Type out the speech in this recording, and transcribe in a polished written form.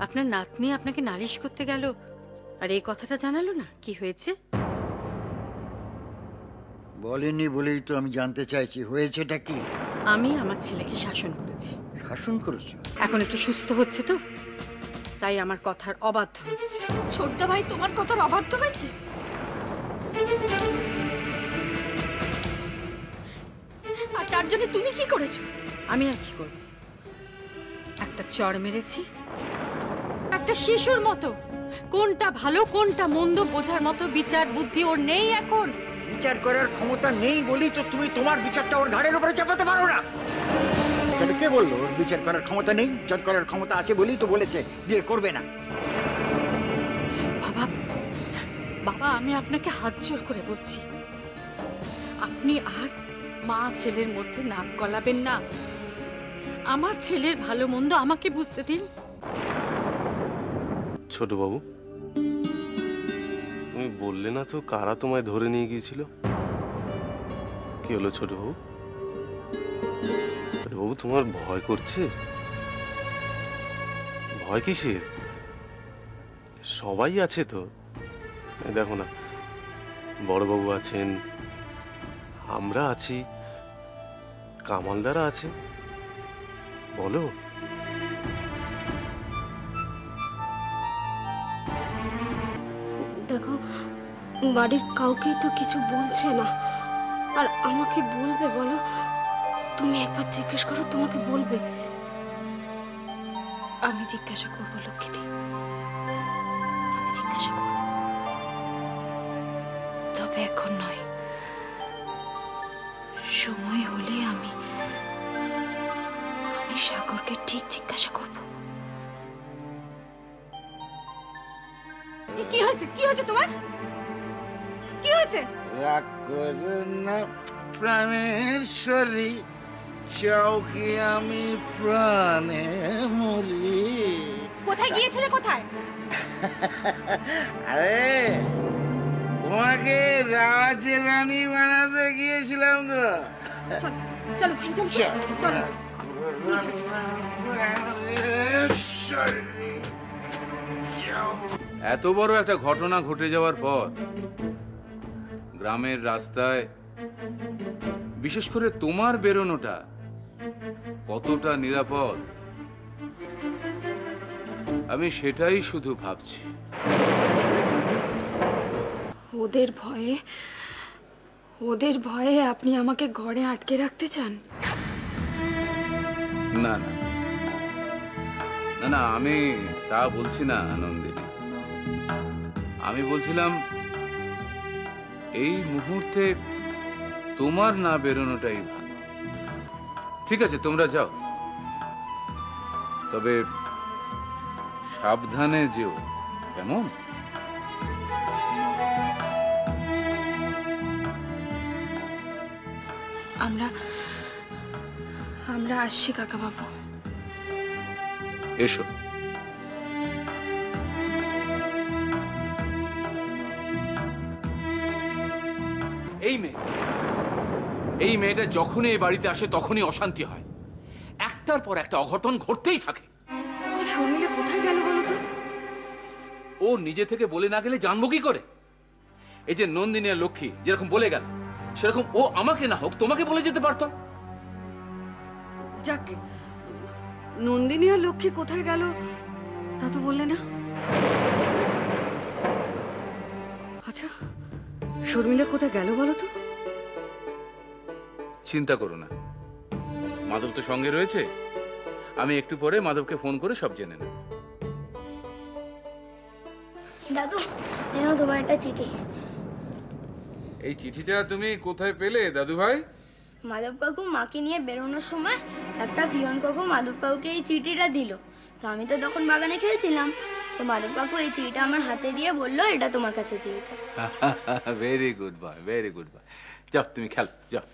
আপনার নাতনি আপনাকে নালিশ করতে গেল আর এই কথাটা জানালো না কি হয়েছে? বলেনি বলেই তো আমি জানতে চাইছি হয়েছেটা কি। আমি আমার ছেলেকে শাসন করেছি। শাসন করেছো? এখন একটু সুস্থ হচ্ছে তো, তাই আমার কথার অবাধ্য হচ্ছে। ছোটদা ভাই তোমার কথার অবাধ্য হয়েছে? আর তার জন্য তুমি কি করেছো? আমি আর কি করব? একটা চড় মেরেছি। একটা শিশুর মতো কোনটা ভালো কোনটা মন্দ বোঝার মতো বিচার বুদ্ধি ওর নেই এখন। বিচার করার ক্ষমতা নেই বলি তো তুমি তোমার বিচারটা ওর ঘাড়ের উপরে চাপাতে পারো না। সেটা কে বললো ওর বিচার করার ক্ষমতা নেই? বিচার করার ক্ষমতা আছে বলেই তো বলেছে বিয়ে করবে না। বাবা বাবা, আমি আপনাকে হাত জোর করে বলছি, আপনি আর মা ছেলের মধ্যে নাক গলাবেন না। আমার ছেলের ভালো মন্দ আমাকে বুঝতে দিন। ছোট বাবু, তুমি বললে না তো কারা তোমায় ধরে নিয়ে গিয়েছিল? কি হলো ছোট বাবু? ছোট বাবু, তোমার ভয় করছে? ভয় কিসের? সবাই আছে তো। দেখো না, বড়বাবু আছেন, আমরা আছি, কামালদারা আছে। বলো। দেখো, বাড়ির কাউকেই তো কিছু বলছে না, আর আমাকে বলবে বলো? তুমি একবার জিজ্ঞেস করো, তোমাকে বলবে। আমি জিজ্ঞাসা করবো লক্ষ্মীদি, আমি জিজ্ঞাসা করবো, তবে এখন নয়, সময় হলে আমি সাগরকে ঠিক জিজ্ঞাসা করবো। কি হয়েছে? কি হয়েছে তোমার? কি হয়েছে? রাগ করো না প্রাণেশ্বরী, চাও কি আমি প্রাণে মরি? কোথায় গিয়েছিলে? কোথায়? আরে তোমাকে রাজরানী বানাতে গিয়েছিলাম তো। চলো চলো চলো। এত বড় একটা ঘটনা ঘটে যাওয়ার পর গ্রামের রাস্তায় বিশেষ করে তোমার বেরোনোটা কতটা নিরাপদ, আমি সেটাই শুধু ভাবছি। ওদের ভয়ে আপনি আমাকে ঘরে আটকে রাখতে চান? না না না না, আমি তা বলছি না নন্দিনী। আমি বলছিলাম এই মুহূর্তে তোমার না বেরোনোটাই ভালো। ঠিক আছে, তোমরা যাও, তবে সাবধানে যেও, কেমন? আমরা আসছি কাকা বাবু। এসো। এই মেয়েটা যখনই এই বাড়িতে আসে তখনই অশান্তি হয়, একটার পর একটা অঘটন ঘটতেই থাকে। শর্মিলা কোথায় গেল বলো তো? ও নিজে থেকে বলে না গেলে জানবো কি করে? এই যে নন্দিনী আর লক্ষ্মী যেরকম বলে গেল, সেরকম ও আমাকে না হোক তোমাকে বলে যেতে পারতো। যাক, নন্দিনী আর লক্ষ্মী কোথায় গেল তা তো বললে না। আচ্ছা, শর্মিলা কোথায় গেল বলো তো? চিন্তা করো না, মাধব তো সঙ্গে রয়েছে। আমি একটু পরে মাধবকে ফোন করে সব জেনে নেব। দাদু, এনাও তোমার একটা চিঠি। এই চিঠিটা তুমি কোথায় পেলে দাদু ভাই? মাধব কাকু মাকে নিয়ে বেরোনোর সময় একটা পিয়ন কাকু মাধব কাকুকে এই চিঠিটা দিল। তো আমি তো তখন বাগানে খেলছিলাম, তো মাধব কাকু এই চিঠিটা আমার হাতে দিয়ে বললো এটা তোমার কাছে দিয়ে দিতে। Very good boy, very good boy. যাও তুমি খেল, যাও।